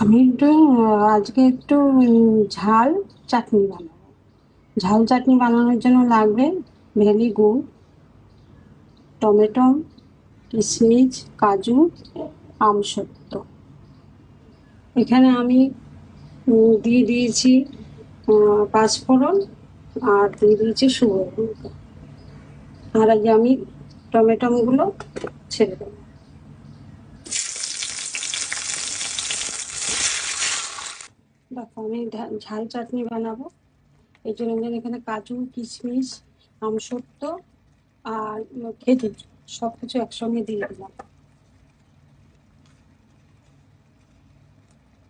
আমি আজকে একটু ঝাল চাটনি বানাবো। ঝাল চাটনি বানানোর জন্য লাগবে ভেলি গুড়, টমেটো, কিশমিশ, কাজু, আমসত্ত্ব। এখানে আমি দিয়ে দিয়েছি পাঁচফোড়ন, আর দিয়ে দিয়েছি শুকনো লঙ্কা। আর আগে আমি টমেটোগুলো ছেড়ে দেবো। দেখো, আমি ঝাল চাটনি বানাবো, এই জন্য আমি এখানে কাজু, কিশমিশ, আমসত্ত্ব আর খেজুর সবকিছু একসঙ্গে দিয়ে দিলাম।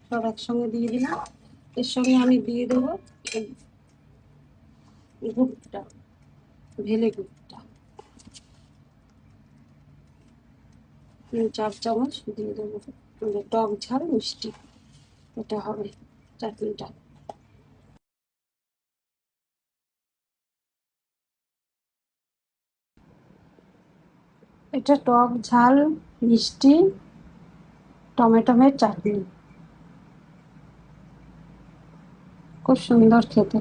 সব একসঙ্গে দিয়ে দিলাম। এর সঙ্গে আমি দিয়ে দেবো এই গুড়টা, ভেলে গুড়টা 4 চামচ দিয়ে দেবো। টক ঝাল মিষ্টি এটা হবে চাটনিটা। এটা টক ঝাল মিষ্টি টমেটোমের চাটনি, খুব সুন্দর খেতে।